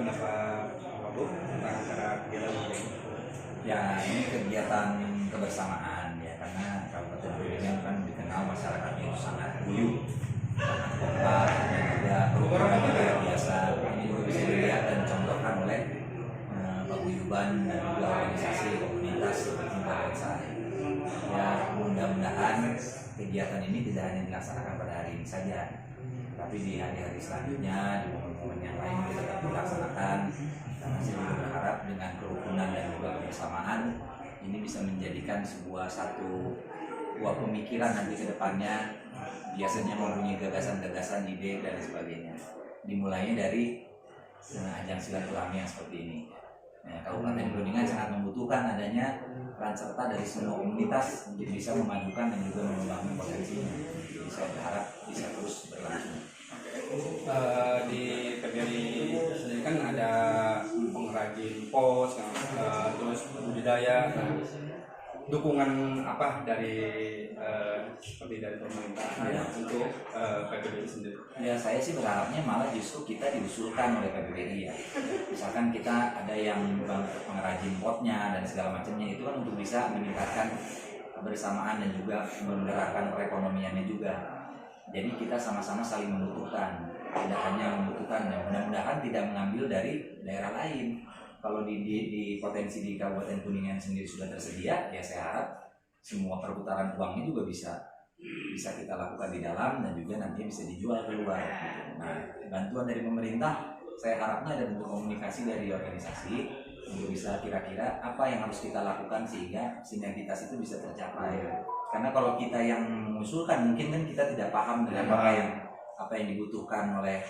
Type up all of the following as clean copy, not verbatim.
apa Bu tentang acara kegiatan ini? Ya, ini kegiatan kebersamaan ya, karena Kabupaten Kuningan kan dikenal masyarakatnya itu sangat guyup, sangat kompak, dan juga kerukunan luar biasa. Ini juga bisa dilihat dan dicontohkan oleh paguyuban dan juga organisasi komunitas pecinta bonsai. Ya, mudah-mudahan kegiatan ini tidak hanya dilaksanakan pada hari ini saja, tapi di hari-hari selanjutnya, di momen-momen yang lain juga tetap dilaksanakan. Karena saya juga berharap dengan kerukunan dan juga kebersamaan ini bisa menjadikan sebuah buah pemikiran nanti ke depannya, biasanya mempunyai gagasan-gagasan, ide dan sebagainya. Dimulainya dari ajang silaturahmi yang seperti ini. Kabupaten Kuningan sangat membutuhkan adanya peran serta dari semua komunitas untuk bisa memajukan dan juga mengembangkan potensinya. Jadi saya berharap bisa terus berlangsung. Di PBRI sendiri kan ada pengrajin pos, terus budidaya. Dukungan apa dari seperti dari pemerintah ya, untuk PBRI sendiri? Ya, saya sih berharapnya malah justru kita diusulkan oleh PBRI ya. Misalkan kita ada yang pengrajin potnya dan segala macamnya, itu kan untuk bisa meningkatkan kebersamaan dan juga menggerakkan perekonomiannya juga. Jadi kita sama-sama saling membutuhkan, tidak hanya membutuhkan, dan mudah-mudahan tidak mengambil dari daerah lain. Kalau di potensi di Kabupaten Kuningan sendiri sudah tersedia, ya saya harap semua perputaran uangnya juga bisa kita lakukan di dalam dan juga nanti bisa dijual keluar. Nah, bantuan dari pemerintah, saya harapnya ada bentuk komunikasi dari organisasi untuk bisa kira-kira apa yang harus kita lakukan sehingga sinergitas itu bisa tercapai. Karena kalau kita yang mengusulkan, mungkin kan kita tidak paham dengan apa yang dibutuhkan oleh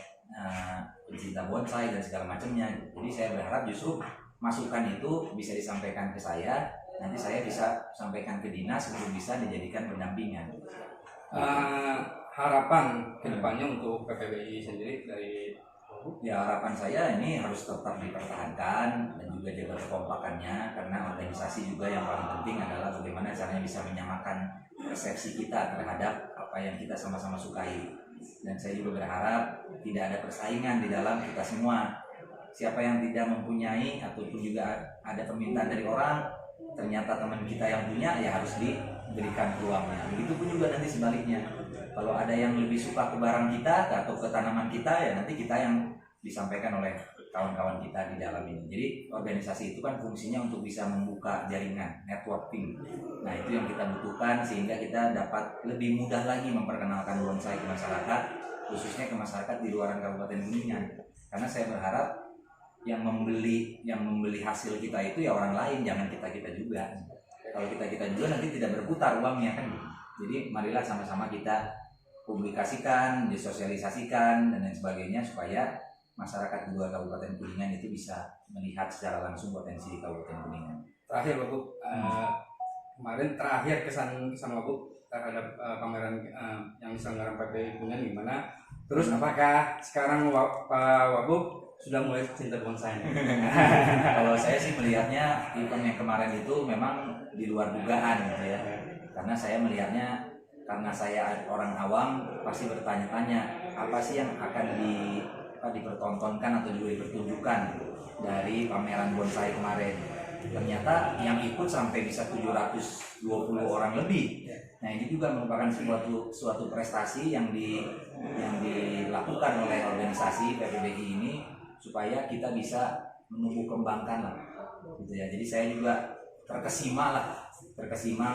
pencinta bonsai dan segala macamnya. Jadi saya berharap justru masukan itu bisa disampaikan ke saya, nanti saya bisa sampaikan ke dinas untuk bisa dijadikan pendampingan. Harapan kedepannya untuk PPBI sendiri dari ya, harapan saya ini harus tetap dipertahankan dan juga jaga kekompakannya, karena organisasi juga yang paling penting adalah bagaimana caranya bisa menyamakan persepsi kita terhadap apa yang kita sama-sama sukai. Dan saya juga berharap tidak ada persaingan di dalam kita semua. Siapa yang tidak mempunyai ataupun juga ada permintaan dari orang, ternyata teman kita yang punya, ya harus diberikan peluangnya. Begitupun juga nanti sebaliknya. Kalau ada yang lebih suka ke barang kita atau ke tanaman kita, ya nanti kita yang disampaikan oleh kawan-kawan kita di dalam ini. Jadi organisasi itu kan fungsinya untuk bisa membuka jaringan, networking. Nah, itu yang kita butuhkan sehingga kita dapat lebih mudah lagi memperkenalkan bonsai ke masyarakat, khususnya ke masyarakat di luar Kabupaten Kuningan. Karena saya berharap yang membeli hasil kita itu ya orang lain, jangan kita juga. Kalau kita juga nanti tidak berputar uangnya kan. Jadi marilah sama-sama kita publikasikan, disosialisasikan dan lain sebagainya supaya masyarakat di luar Kabupaten Kuningan itu bisa melihat secara langsung potensi di Kabupaten Kuningan. Terakhir Bapak, kemarin terakhir kesan Bapak terhadap pameran yang diselenggarakan PBRI Kuningan gimana? Terus apakah sekarang Pak Wabub sudah mulai cinta bonsai? Kalau saya sih melihatnya event yang kemarin itu memang di luar dugaan gitu ya. Karena saya melihatnya, karena saya orang awam pasti bertanya-tanya apa sih yang akan dipertontonkan atau juga dipertunjukkan dari pameran bonsai kemarin. Ternyata yang ikut sampai bisa 720 orang lebih. Nah, ini juga merupakan suatu prestasi yang dilakukan oleh organisasi PPBI ini supaya kita bisa menumbuh kembangkan lah, gitu ya. Jadi saya juga terkesima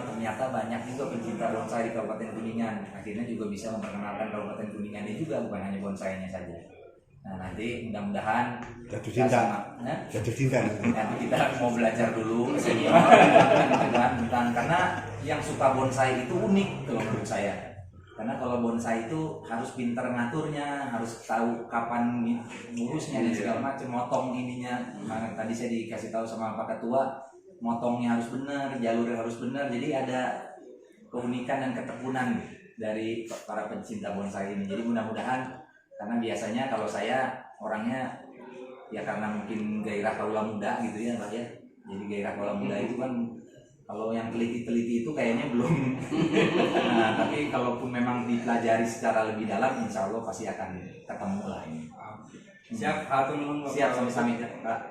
ternyata banyak juga pencinta bonsai di Kabupaten Kuningan. Akhirnya juga bisa memperkenalkan Kabupaten Kuningan ini juga, bukan hanya bonsainya saja. Nah, nanti mudah-mudahan jatuh cinta. Nanti kita mau belajar dulu tentang, karena yang suka bonsai itu unik kalau menurut saya. Karena kalau bonsai itu harus pintar ngaturnya, harus tahu kapan ngurusnya dan segala macam, motong ininya. Nah, tadi saya dikasih tahu sama Pak Ketua, motongnya harus benar, jalurnya harus benar. Jadi ada keunikan dan ketekunan dari para pencinta bonsai ini. Jadi mudah-mudahan, karena biasanya kalau saya orangnya ya karena mungkin gairah kaula muda gitu ya Pak ya. Jadi gairah kaula muda itu kan kalau yang teliti-teliti itu kayaknya belum. Nah, tapi kalaupun memang dipelajari secara lebih dalam, insya Allah pasti akan ketemu lah ini. Siap, hatur nuhun. Siap, sami-sami Kak.